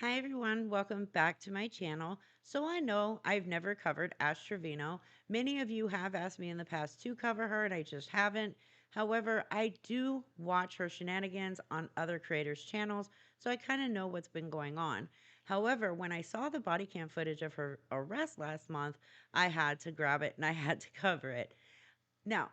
Hi everyone, welcome back to my channel. So I know I've never covered Ash Trevino. Many of you have asked me in the past to cover her and I just haven't. However, I do watch her shenanigans on other creators' channels, so I kind of know what's been going on. However, when I saw the body cam footage of her arrest last month, I had to grab it and I had to cover it. Now,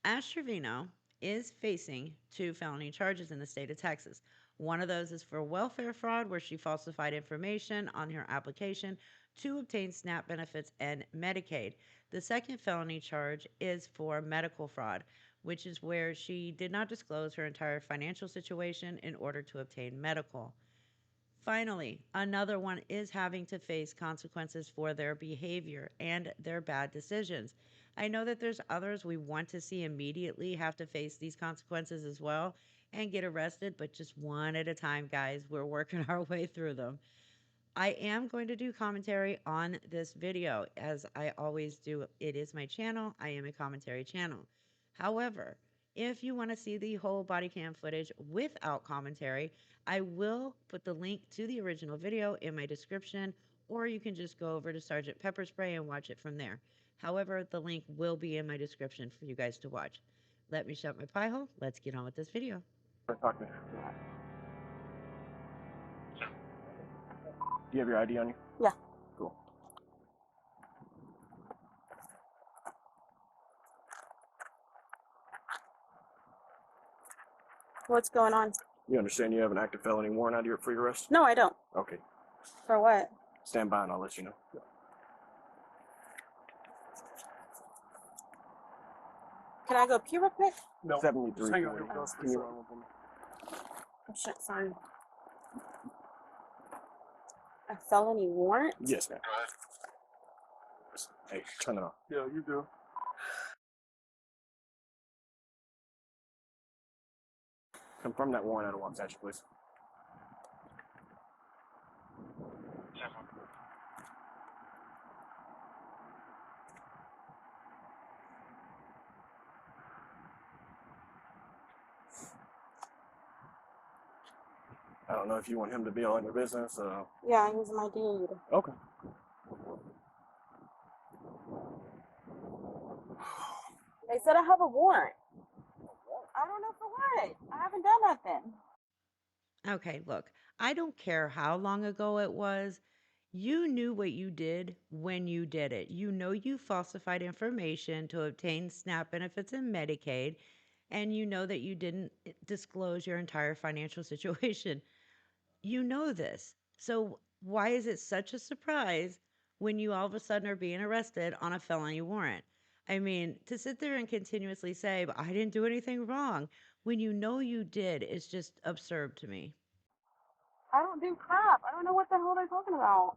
Ash Trevino is facing 2 felony charges in the state of Texas. One of those is for welfare fraud, where she falsified information on her application to obtain SNAP benefits and Medicaid. The second felony charge is for medical fraud, which is where she did not disclose her entire financial situation in order to obtain medical. Finally, another one is having to face consequences for their behavior and their bad decisions. I know that there's others we want to see immediately have to face these consequences as well and get arrested, but just one at a time, guys. We're working our way through them. I am going to do commentary on this video, as I always do. It is my channel. I am a commentary channel. However, if you want to see the whole body cam footage without commentary, I will put the link to the original video in my description, or you can just go over to Sergeant Pepper Spray and watch it from there. However, the link will be in my description for you guys to watch. Let me shut my pie hole. Let's get on with this video. Do you have your ID on you? Yeah. Cool. What's going on? You understand you have an active felony warrant out here for your arrest? No, I don't. Okay. For what? Stand by and I'll let you know. Can I go pee real quick? No. 73. Hang on. Can you... Oh, shit, sorry. A felony warrant? Yes, ma'am. Hey, turn it off. Yeah, you do. Confirm that warrant out of Wasatch, please. I don't know if you want him to be all in your business. Yeah, he's my dude. Okay. They said I have a warrant. I don't know for what. I haven't done nothing. Okay, look, I don't care how long ago it was. You knew what you did when you did it. You know you falsified information to obtain SNAP benefits and Medicaid, and you know that you didn't disclose your entire financial situation. You know this. So why is it such a surprise when you all of a sudden are being arrested on a felony warrant? I mean, to sit there and continuously say, but I didn't do anything wrong, when you know you did, is just absurd to me. I don't do crap. I don't know what the hell they're talking about.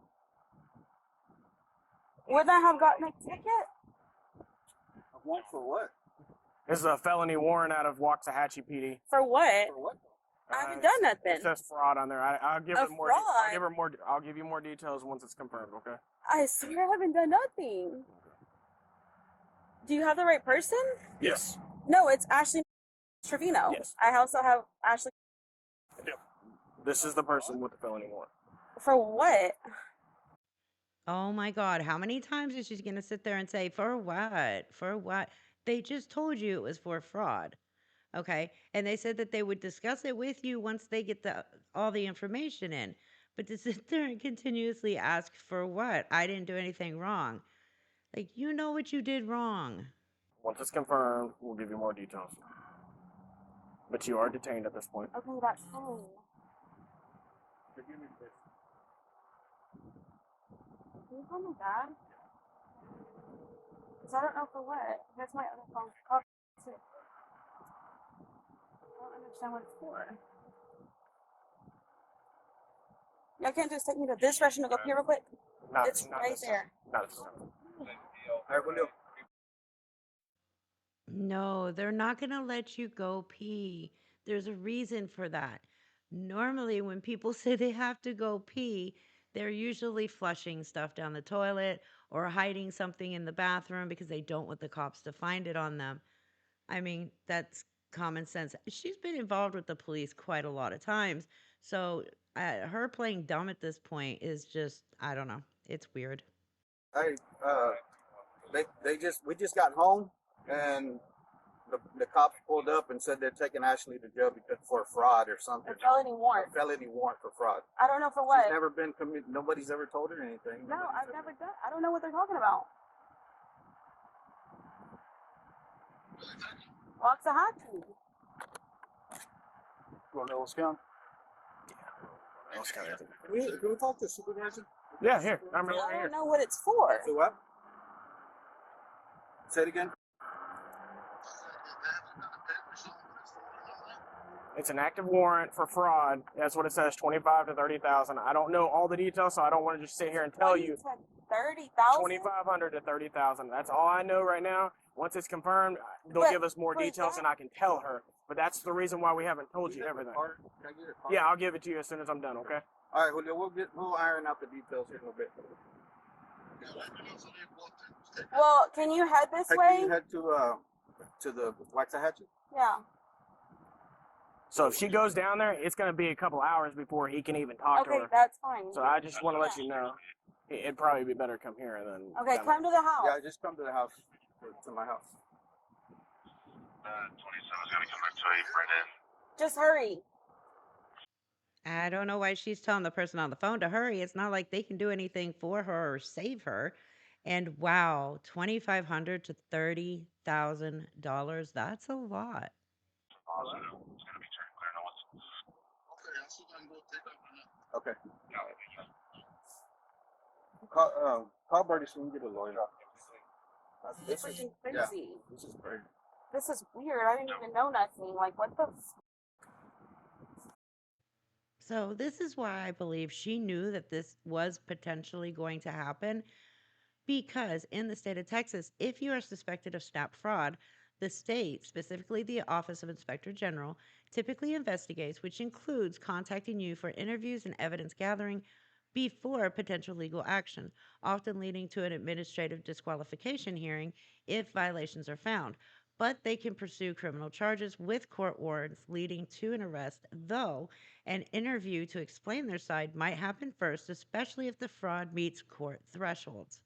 Wouldn't I have gotten a ticket? A warrant for what? This is a felony warrant out of Waxahachie PD. For what? For what? I haven't done nothing. It says fraud on there. I'll give A her more. fraud? I'll give her more. I'll give you more details once it's confirmed. Okay. I swear I haven't done nothing. Do you have the right person? Yes. No, it's Ashley Trevino. Yes. I also have Ashley. This is the person with the felony warrant. For what? Oh my God, how many times is she going to sit there and say, for what? For what? They just told you it was for fraud. Okay. And they said that they would discuss it with you once they get all the information in. But to sit there and continuously ask for what? I didn't do anything wrong. Like, you know what you did wrong. Once it's confirmed, we'll give you more details. But you are detained at this point. Okay, that's fine. Give me this. Can you call me Dad? So I don't know for what. Here's my other phone. Call too. I don't understand what it's for. Y'all can't just take me to this restroom to go pee real quick? It's right there. Not this time. No, they're not going to let you go pee. There's a reason for that. Normally, when people say they have to go pee, they're usually flushing stuff down the toilet or hiding something in the bathroom because they don't want the cops to find it on them. I mean, that's common sense. She's been involved with the police quite a lot of times. So her playing dumb at this point is just, I don't know. It's weird. Hey, we just got home, and the cops pulled up and said they're taking Ashley to jail because for fraud or something. A felony warrant. A felony warrant for fraud. I don't know for what. She's never been committed. Nobody's ever told her anything. No, I've never done. I don't know what they're talking about. Waxahachie. You want to know what's coming? Can we talk to the supervisor? Yeah, here. I'm I right don't here. know what it's for. So what? Say it again. It's an active warrant for fraud. That's what it says, 25 to 30,000. I don't know all the details, so I don't want to just sit here and tell you. 30,000. 2,500 to 30,000. That's all I know right now. Once it's confirmed, they'll give us more details, and I can tell her. But that's the reason why we haven't told you everything. Can I get a card? Yeah, I'll give it to you as soon as I'm done. Okay. All right, we'll iron out the details here in a bit. Well, can you head this Hey, way? can you head to the Waxahachie? Yeah. So if she goes down there, it's going to be a couple hours before he can even talk to Okay, her. that's fine. So I just want to let you know. It'd probably be better come here than. Okay, come to the house. Yeah, just come to the house, to my house. 27's gonna come back to you, Brendan. Just hurry. I don't know why she's telling the person on the phone to hurry. It's not like they can do anything for her or save her. And wow, $2,500 to $30,000. That's a lot. Also, it's gonna be turned clear now. Okay. Call Bertie so we can get a lawyer. This is crazy. This is crazy. This is weird. I didn't even know nothing. Like, what the? So this is why I believe she knew that this was potentially going to happen, because in the state of Texas, if you are suspected of SNAP fraud, the state, specifically the Office of Inspector General, typically investigates, which includes contacting you for interviews and evidence gathering before potential legal action, often leading to an administrative disqualification hearing if violations are found. But they can pursue criminal charges with court warrants leading to an arrest, though an interview to explain their side might happen first, especially if the fraud meets court thresholds.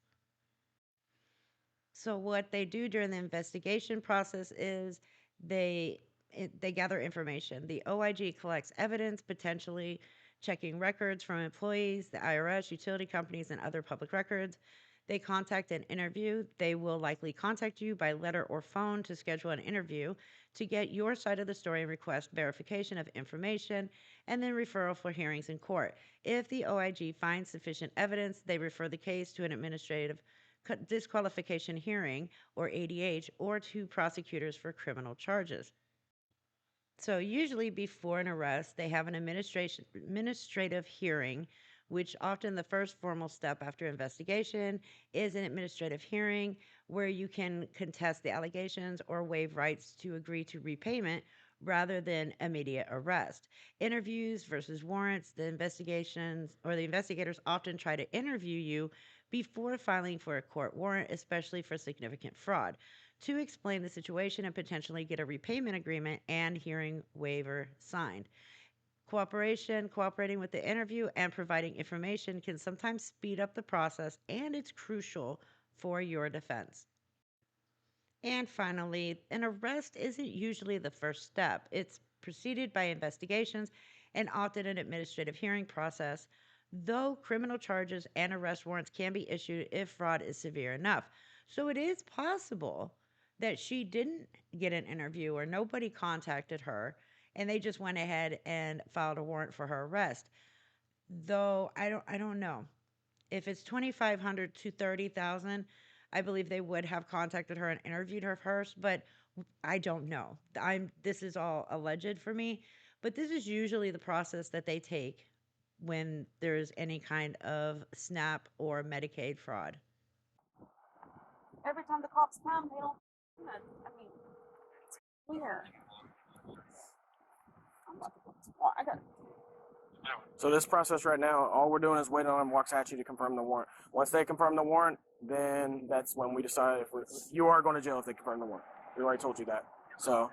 So what they do during the investigation process is they they gather information. The OIG collects evidence, potentially checking records from employees, the IRS, utility companies, and other public records. They contact and interview. They will likely contact you by letter or phone to schedule an interview to get your side of the story and request verification of information, and then referral for hearings in court. If the OIG finds sufficient evidence, they refer the case to an administrative disqualification hearing, or ADH, or to prosecutors for criminal charges. So usually before an arrest, they have an administrative hearing, which often the first formal step after investigation is an administrative hearing where you can contest the allegations or waive rights to agree to repayment rather than immediate arrest. Interviews versus warrants, the investigators often try to interview you before filing for a court warrant, especially for significant fraud, to explain the situation and potentially get a repayment agreement and hearing waiver signed. Cooperating with the interview, and providing information can sometimes speed up the process, and it's crucial for your defense. And finally, an arrest isn't usually the first step. It's preceded by investigations and often an administrative hearing process, though criminal charges and arrest warrants can be issued if fraud is severe enough. So it is possible that she didn't get an interview or nobody contacted her and they just went ahead and filed a warrant for her arrest. Though I don't know. If it's 2,500 to 30,000, I believe they would have contacted her and interviewed her first, but I don't know. This is all alleged for me, but this is usually the process that they take when there's any kind of SNAP or Medicaid fraud. Every time the cops come, they don't. I mean, it's weird. I'm about to go to war. I got. So this process right now, all we're doing is waiting on Waxahachie to confirm the warrant. Once they confirm the warrant, then that's when we decide if you are going to jail if they confirm the warrant. We already told you that. So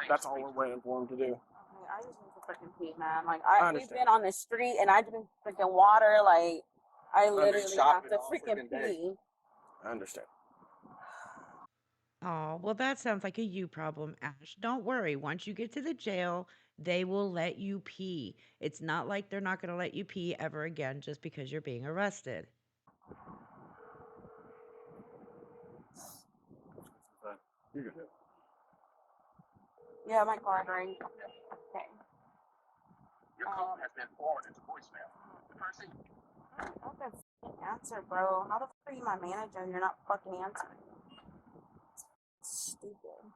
that's all we're waiting for them to do. Okay, I just need to freaking pee, man. Like I we've understand. been on the street and I drink freaking water. Like I literally have shopping to all freaking freaking day. pee. I understand. Oh, well, that sounds like a you problem, Ash. Don't worry. Once you get to the jail, they will let you pee. It's not like they're not going to let you pee ever again just because you're being arrested. You're good. Yeah, my car drink. Okay. Your call has been forwarded to voicemail. The person I don't fucking answer, bro. How the fuck are you my manager and you're not fucking answering? It's stupid.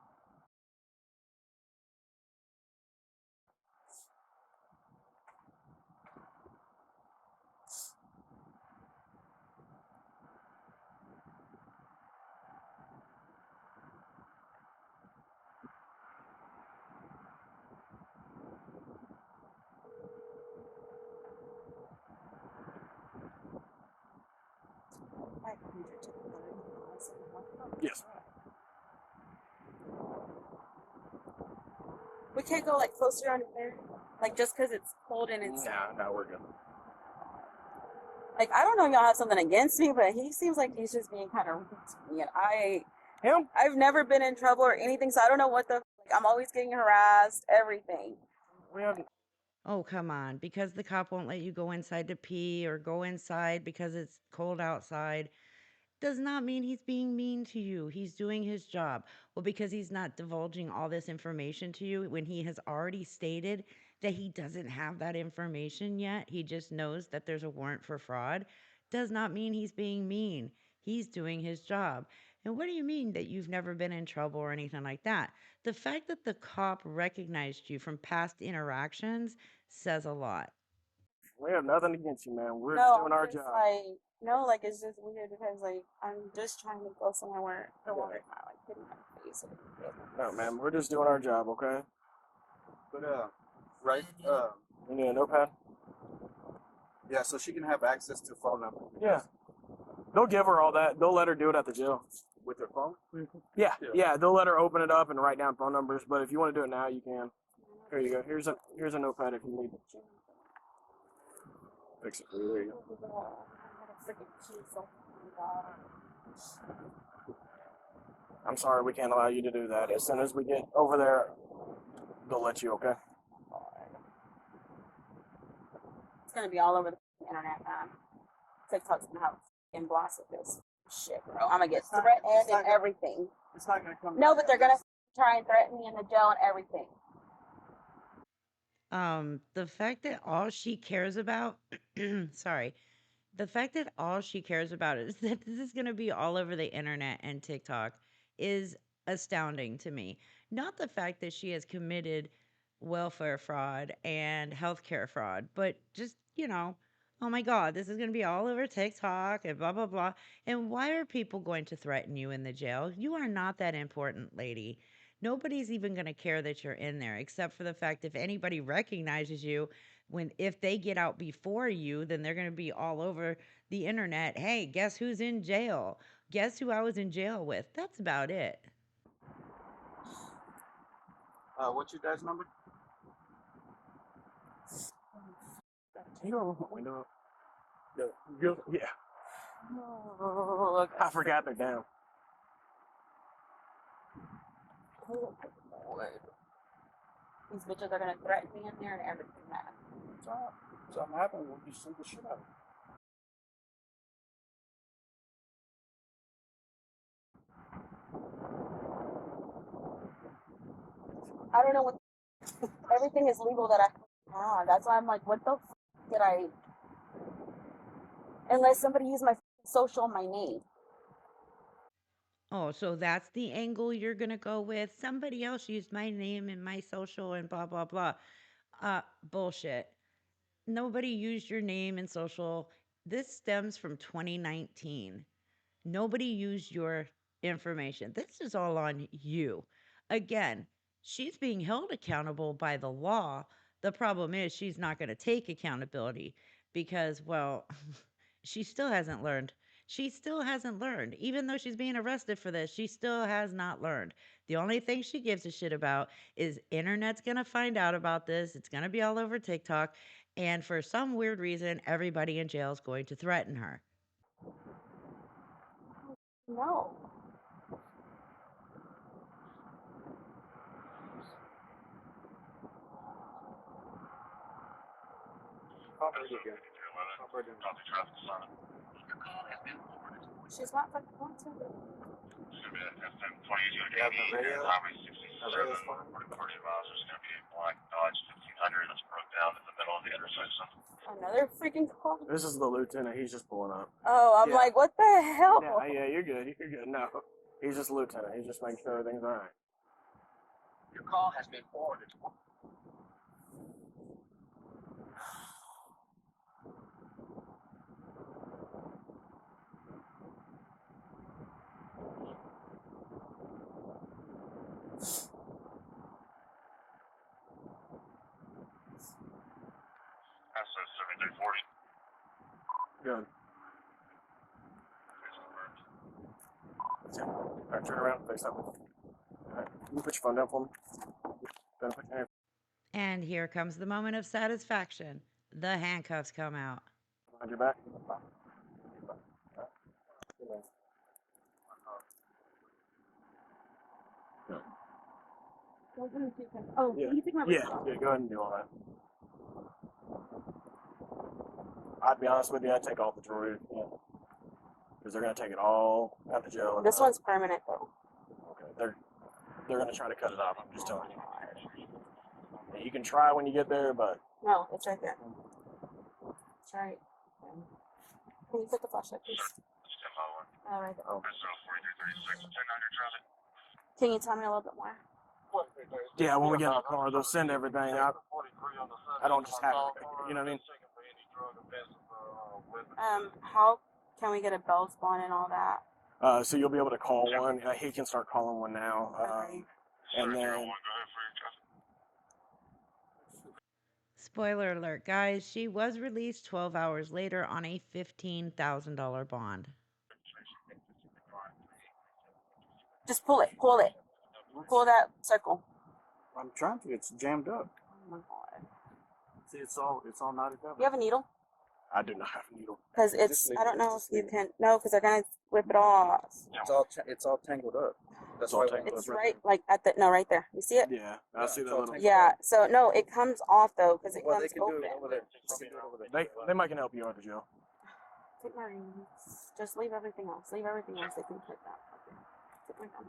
Yes. We can't go like closer under there, like just because it's cold and it's No, we're good. like I don't know if y'all have something against me, but he seems like he's just being kind of rude to me, and Him? I've never been in trouble or anything, so I don't know what the like. I'm always getting harassed, everything. We haven't. Oh, come on. Because the cop won't let you go inside to pee or go inside because it's cold outside does not mean he's being mean to you. He's doing his job. Well, because he's not divulging all this information to you when he has already stated that he doesn't have that information yet, he just knows that there's a warrant for fraud, does not mean he's being mean. He's doing his job. And what do you mean that you've never been in trouble or anything like that? The fact that the cop recognized you from past interactions says a lot. We have nothing against you, man. We're No, just doing I'm our just job. like no, like it's just weird because like I'm just trying to go somewhere where the water's not like hitting my face. No, man, we're just doing our job, okay? But right, You need a notepad? yeah, so she can have access to phone number. Yeah. They'll give her all that. They'll let her do it at the jail. With her phone? Yeah. They'll let her open it up and write down phone numbers. But if you want to do it now, you can. Here you go. Here's a notepad if you need it. Fix it for you. There you go. I'm sorry, we can't allow you to do that. As soon as we get over there, they'll let you, okay? It's gonna be all over the internet, man. TikTok's gonna have a fucking blast with this shit, bro. I'm gonna get threatened and everything. It's not gonna come. No, but they're gonna try and threaten me in the jail and everything. The fact that all she cares about, sorry, the fact that all she cares about is that this is going to be all over the internet and TikTok is astounding to me. Not the fact that she has committed welfare fraud and healthcare fraud, but just, oh my God, this is going to be all over TikTok and blah, blah, blah. And why are people going to threaten you in the jail? You are not that important, lady. Nobody's even going to care that you're in there, except for the fact if anybody recognizes you, if they get out before you, then they're going to be all over the internet. Hey, guess who's in jail? Guess who I was in jail with? That's about it. What's your dad's number? Can you open my window up? Yeah. Oh, look, I forgot they're down. these bitches are gonna threaten me in there and everything, man. Something happened, we'll just sue the shit out of it. I don't know what. Everything is legal that I have. That's why I'm like, what the f did I? Unless somebody used my social my name. Oh, so that's the angle you're gonna go with? Somebody else used my name and my social and blah blah blah. Bullshit. Nobody used your name and social. This stems from 2019. Nobody used your information. This is all on you. Again, she's being held accountable by the law. The problem is she's not going to take accountability because, well, she still hasn't learned. She still hasn't learned. Even though she's being arrested for this, she still has not learned. The only thing she gives a shit about is internet's going to find out about this. It's going to be all over TikTok. And for some weird reason, everybody in jail is going to threaten her. No. She's not fucking going to. Another freaking call. This is the lieutenant. He's just pulling up. Oh, I'm Yeah. like, what the hell? Yeah, you're good. You're good. No, he's just a lieutenant. He's just making sure everything's all right. Your call has been forwarded. That's 7340. Good. That's it. All right, turn around. Face up. All right, you put your phone down for me. Then put your hand And here comes the moment of satisfaction. The handcuffs come out. behind your back. Oh, Yeah. can you take my Yeah, go ahead and do all that. I'd be honest with you, I'd take all the jewelry. Because they're going to take it all out of jail. This one's permanent though. Okay, they're going to try to cut it off. I'm just telling you. Yeah, you can try when you get there, but No, it's right there. It's right. Can you put the flashlight, please? All right. oh. Can you tell me a little bit more? Yeah, when we get in the car, they'll send everything out. I don't just have it. You know what I mean? How can we get a bail bond and all that? So you'll be able to call one. He can start calling one now. Okay. And then Spoiler alert, guys, she was released 12 hours later on a $15,000 bond. Just pull it. Pull it. Pull that circle. I'm trying to. It's jammed up. Oh my god. See, it's all knotted up. You have a needle? I do not have a needle. Because it's, I don't know if you can, no, because they're going to rip it off. It's all tangled up. That's all why tangled It's right, like at the, no, right there. You see it? Yeah, I see that little. Yeah, so no, it comes off though, because it Well, comes they can do open. it over there. They can do it over there. They might can help you out of jail. Take my rings. Just leave everything else. Leave everything else. They can put that. Okay. Take my gun.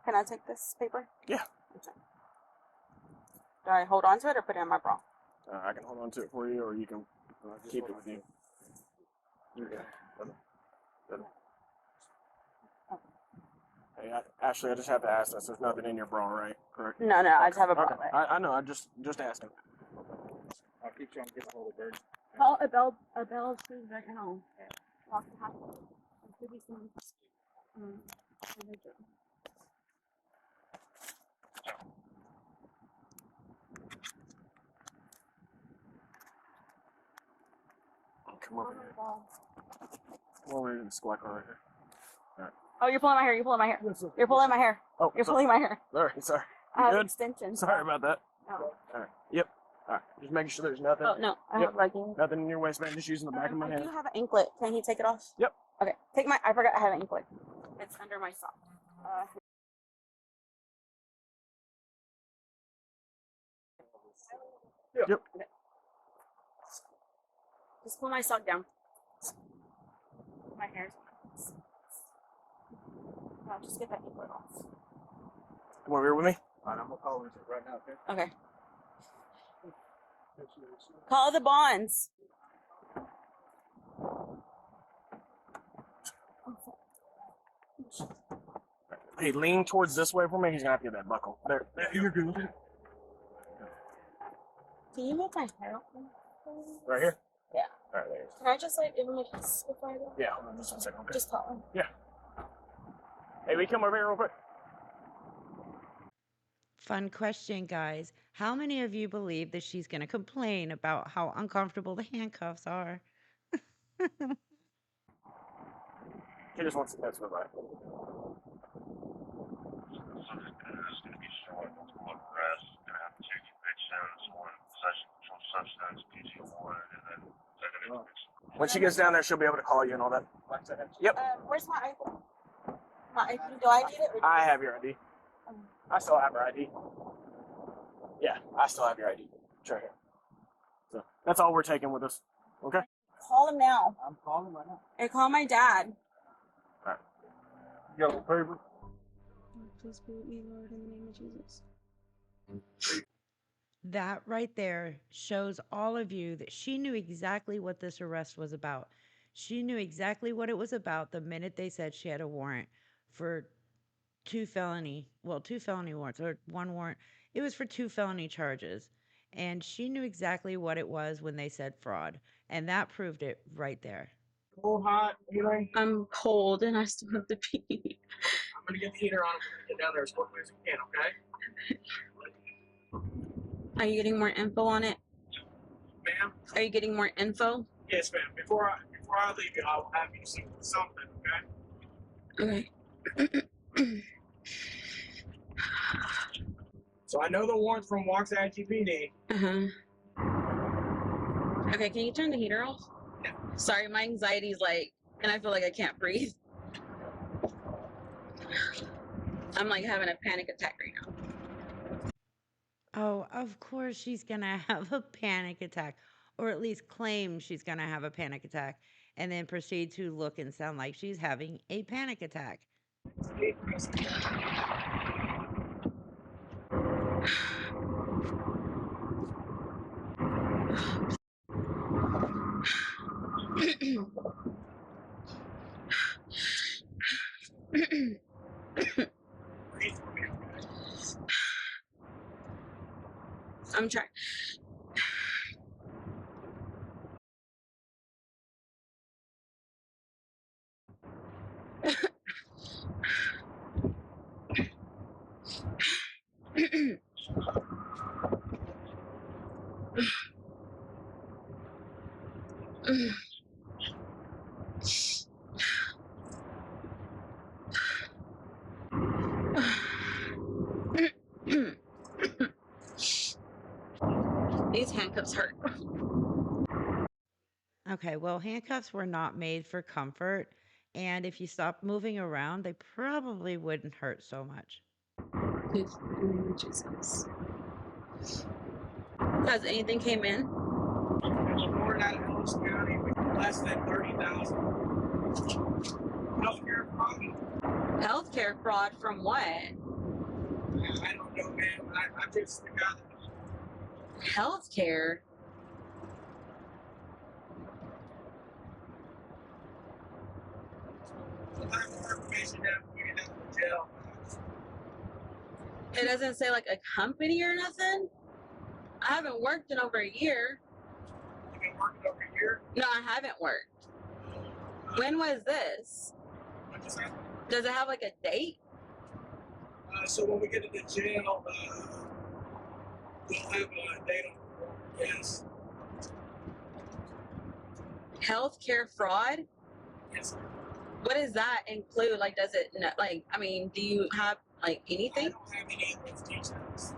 Can I take this paper? Yeah. Okay. Do I hold on to it or put it in my bra? I can hold on to it for you, or you can keep it with you. Hey, Ashley, I just have to ask this. There's nothing in your bra, right? Correct? No, I just have a bra. Okay. I know. I'm just asking. I'll keep trying to get a hold of Bird. Call a bell please right now. Lock the house. There could be some. Come over here. Come over here to the squad car right here. Oh, you're pulling my hair. You're pulling my hair. You're pulling my hair. Oh, You're pulling my hair. Sorry. I have good? extensions. Sorry about that. No. All right. Yep. All right. Just making sure there's nothing. Oh no, I Yep. have leggings. Nothing in your waistband. Just using the back of my I hand. do have an anklet. Can he take it off? Yep. Okay. I forgot I have an anklet. It's under my sock. Yep. Okay. Just pull my sock down. My hair's. No, just get that anklet off. Come over here with me. All right, I'm gonna call him right now. Okay. Okay. Call the bonds. Hey, lean towards this way for me. He's gonna have to get that buckle. There, you're good. Can you make my hair open? Right here. Yeah. All right, there. It is. Can I just like give him a kiss before I go? Yeah, hold on just a second. Okay. Just call him. Yeah. Hey, we come over here real quick. Fun question, guys. How many of you believe that she's going to complain about how uncomfortable the handcuffs are? He just wants to pass me by. So it's going to be short, multiple arrests, going to have to take evictions, one possession of controlled substance, PG1, and then second eviction. When she gets down there, she'll be able to call you and all that. Yep. Where's my iPhone? My ID? Do I need it? Or I have your ID. I still have her ID. Yeah, I still have your ID. It's right here. So that's all we're taking with us. Okay? Call him now. I'm calling right now. Or call my dad. All right. You got a paper? Please be with me, Lord, in the name of Jesus. That right there shows all of you that she knew exactly what this arrest was about. She knew exactly what it was about the minute they said she had a warrant for two felony warrants or one warrant. It was for 2 felony charges. And she knew exactly what it was when they said fraud. And that proved it right there. Cold, hot, anything? I'm cold and I still have to pee. I'm going to get the heater on and we're going to get down there as quickly as we can, okay? Are you getting more info on it? Ma'am? Are you getting more info? Yes, ma'am. Before I leave you, I will have you see something, okay? Okay. So I know the warrant's from Waxahachie PD. Okay, can you turn the heater off? Yeah. Sorry, my anxiety's like, and I feel like I can't breathe. I'm like having a panic attack right now. Oh, of course she's going to have a panic attack, or at least claim she's going to have a panic attack, and then proceed to look and sound like she's having a panic attack. I'm trying. These handcuffs hurt. Okay, well, handcuffs were not made for comfort, and if you stopped moving around, they probably wouldn't hurt so much. Jesus. Has anything came in? There's a warrant out of Ellis County with less than 30,000. Healthcare fraud. Healthcare fraud from what? I don't know, man. I'm just the guy that Healthcare? will have more information after we get out of the jail. It doesn't say like a company or nothing? I haven't worked in over a year. You've been working over here. No, I haven't worked. When was this? What just happened? Does it have like a date? So when we get to the jail, we'll have a date on. Yes. Healthcare fraud? Yes, sir. What does that include? Like, does it, like, I mean, do you have like I anything? don't have any of those details.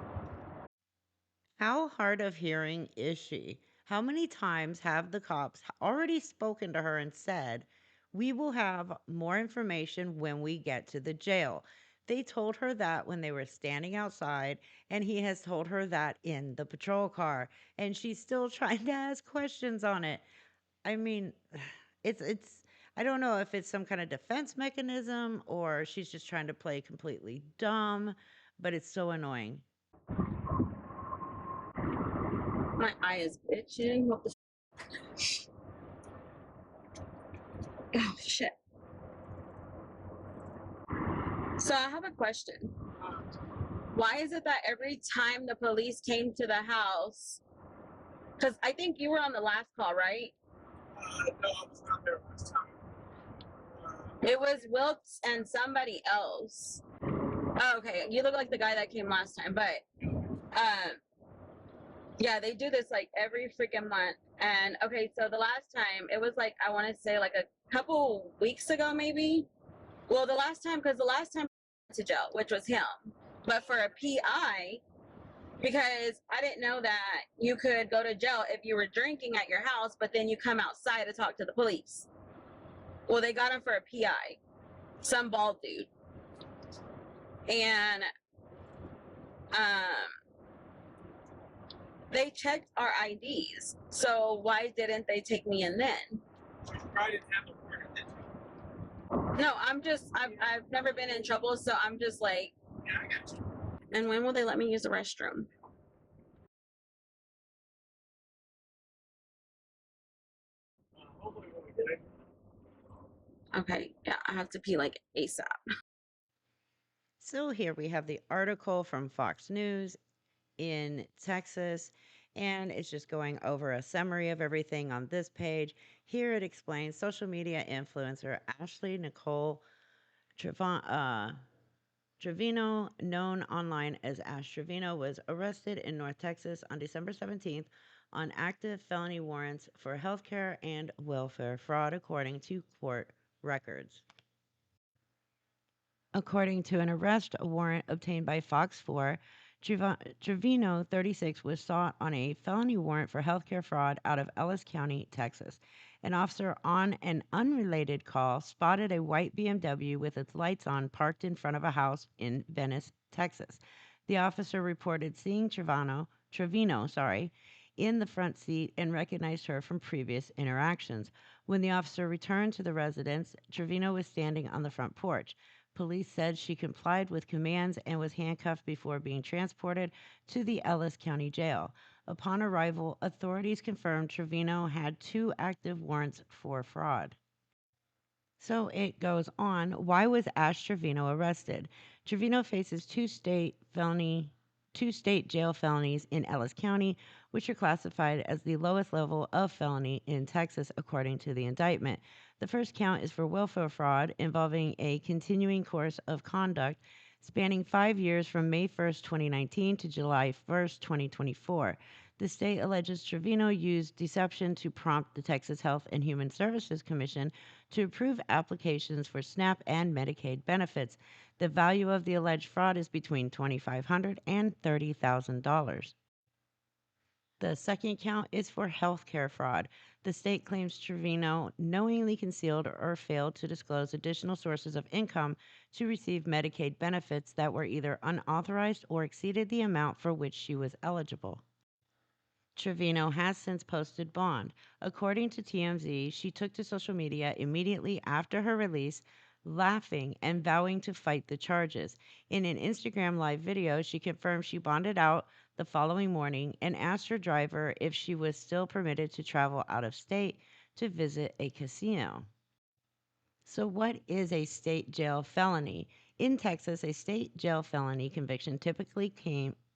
How hard of hearing is she? How many times have the cops already spoken to her and said, "We will have more information when we get to the jail"? They told her that when they were standing outside, and he has told her that in the patrol car, and she's still trying to ask questions on it. I mean, it's I don't know if it's some kind of defense mechanism or she's just trying to play completely dumb, but it's so annoying. My eye is itching. What the oh shit. So I have a question. Why is it that every time the police came to the house, because I think you were on the last call, right? No, I was not there last time. It was Wilkes and somebody else. Oh, okay, you look like the guy that came last time, but yeah, they do this like every freaking month. And okay, so the last time it was like I want to say like a couple weeks ago, maybe. Well, the last time because the last time I went to jail, which was him, but for a PI, because I didn't know that you could go to jail if you were drinking at your house, but then you come outside to talk to the police. Well, they got him for a PI, some bald dude, and they checked our IDs. So why didn't they take me in then? You probably didn't have the warrant, did you? No, I've never been in trouble, so I'm just like, Yeah, I got you. and when will they let me use the restroom? Hopefully when we get it. Okay, yeah, I have to pee like ASAP. So here we have the article from Fox News in Texas, and it's just going over a summary of everything on this page. Here it explains social media influencer Ashley Nicole Trevino, known online as Ash Trevino, was arrested in North Texas on December 17th on active felony warrants for healthcare and welfare fraud, according to court records. According to an arrest warrant obtained by Fox 4, Trevino, 36, was sought on a felony warrant for healthcare fraud out of Ellis County, Texas. An officer on an unrelated call spotted a white BMW with its lights on parked in front of a house in Venice, Texas. The officer reported seeing Trevino, in the front seat and recognized her from previous interactions. When the officer returned to the residence, Trevino was standing on the front porch. Police said she complied with commands and was handcuffed before being transported to the Ellis County Jail. Upon arrival, authorities confirmed Trevino had 2 active warrants for fraud. So it goes on. Why was Ash Trevino arrested? Trevino faces 2 state jail felonies in Ellis County, which are classified as the lowest level of felony in Texas, according to the indictment. The first count is for welfare fraud involving a continuing course of conduct spanning 5 years from May 1st, 2019 to July 1st, 2024. The state alleges Trevino used deception to prompt the Texas Health and Human Services Commission to approve applications for SNAP and Medicaid benefits. The value of the alleged fraud is between $2,500 and $30,000. The second count is for healthcare fraud. The state claims Trevino knowingly concealed or failed to disclose additional sources of income to receive Medicaid benefits that were either unauthorized or exceeded the amount for which she was eligible. Trevino has since posted bond. According to TMZ, she took to social media immediately after her release, laughing and vowing to fight the charges. In an Instagram live video, she confirmed she bonded out the following morning and asked her driver if she was still permitted to travel out of state to visit a casino. So, what is a state jail felony? In Texas, a state jail felony conviction typically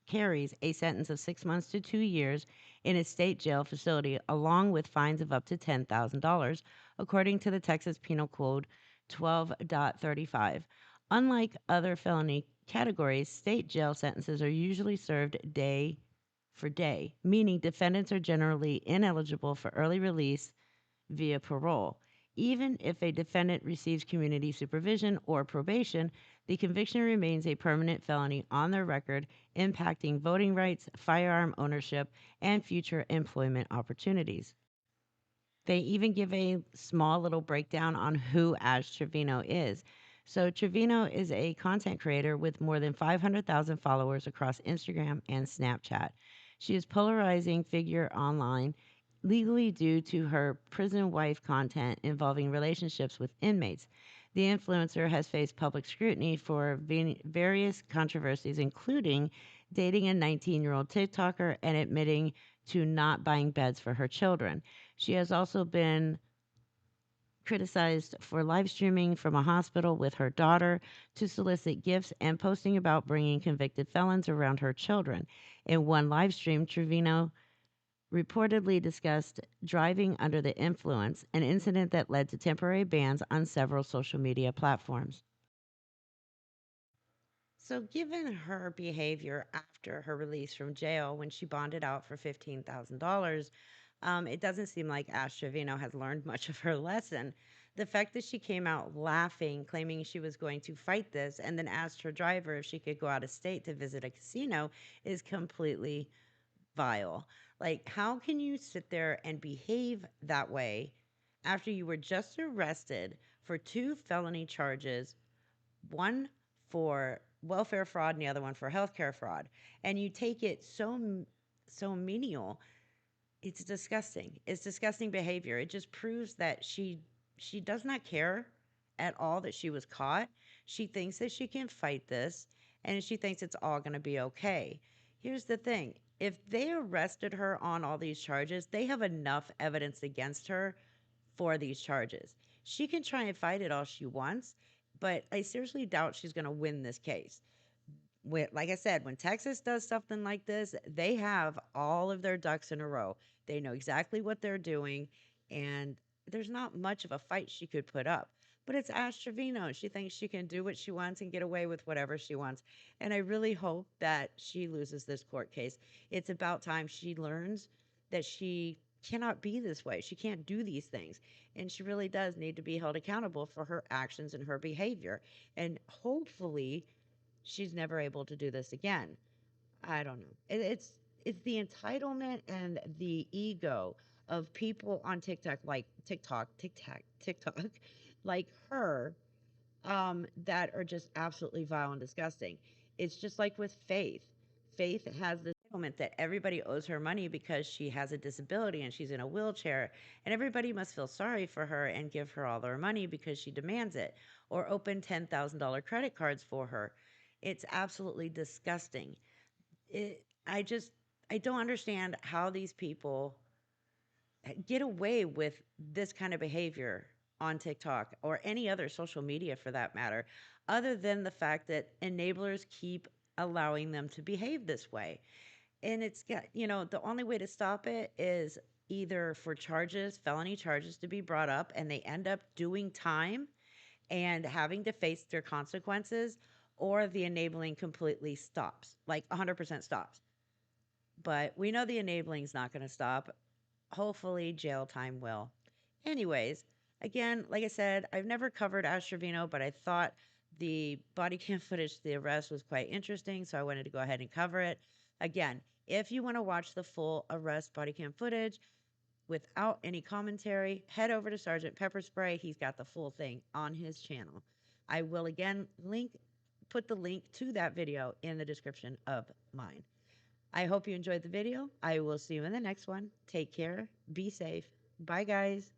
carries a sentence of 6 months to 2 years in a state jail facility, along with fines of up to $10,000, according to the Texas Penal Code 12.35. Unlike other felony categories, state jail sentences are usually served day for day, meaning defendants are generally ineligible for early release via parole. Even if a defendant receives community supervision or probation, the conviction remains a permanent felony on their record, impacting voting rights, firearm ownership, and future employment opportunities. They even give a small little breakdown on who Ash Trevino is. So, Trevino is a content creator with more than 500,000 followers across Instagram and Snapchat. She is a polarizing figure online, legally due to her prison wife content involving relationships with inmates. The influencer has faced public scrutiny for various controversies, including dating a 19-year-old TikToker and admitting to not buying beds for her children. She has also been criticized for live streaming from a hospital with her daughter to solicit gifts and posting about bringing convicted felons around her children. In one live stream, Trevino reportedly discussed driving under the influence, an incident that led to temporary bans on several social media platforms. So, given her behavior after her release from jail when she bonded out for $15,000, it doesn't seem like Ash Trevino has learned much of her lesson. The fact that she came out laughing, claiming she was going to fight this, and then asked her driver if she could go out of state to visit a casino is completely vile. Like, how can you sit there and behave that way after you were just arrested for two felony charges, one for welfare fraud and the other one for healthcare fraud, and you take it so menial? It's disgusting. It's disgusting behavior. It just proves that she does not care at all that she was caught. She thinks that she can fight this and she thinks it's all going to be okay. Here's the thing. If they arrested her on all these charges, they have enough evidence against her for these charges. She can try and fight it all she wants, but I seriously doubt she's going to win this case. Like I said, when Texas does something like this, they have all of their ducks in a row. They know exactly what they're doing, and there's not much of a fight she could put up. But it's Ash Trevino. She thinks she can do what she wants and get away with whatever she wants. And I really hope that she loses this court case. It's about time she learns that she cannot be this way. She can't do these things. And she really does need to be held accountable for her actions and her behavior. And hopefully, she's never able to do this again. I don't know. It's the entitlement and the ego of people on TikTok, like her, that are just absolutely vile and disgusting. It's just like with Faith. Faith has this entitlement that everybody owes her money because she has a disability and she's in a wheelchair, and everybody must feel sorry for her and give her all their money because she demands it, or open $10,000 credit cards for her. It's absolutely disgusting. I don't understand how these people get away with this kind of behavior on TikTok or any other social media for that matter, other than the fact that enablers keep allowing them to behave this way. And it's got, the only way to stop it is either for felony charges to be brought up and they end up doing time and having to face their consequences, or the enabling completely stops, like 100% stops. But we know the enabling is not going to stop. Hopefully, jail time will. Anyways, again, like I said, I've never covered Ash Trevino, but I thought the body cam footage, the arrest was quite interesting, so I wanted to go ahead and cover it. Again, if you want to watch the full arrest body cam footage without any commentary, head over to Sergeant Pepper Spray. He's got the full thing on his channel. I will again put the link to that video in the description of mine. I hope you enjoyed the video. I will see you in the next one. Take care. Be safe. Bye, guys.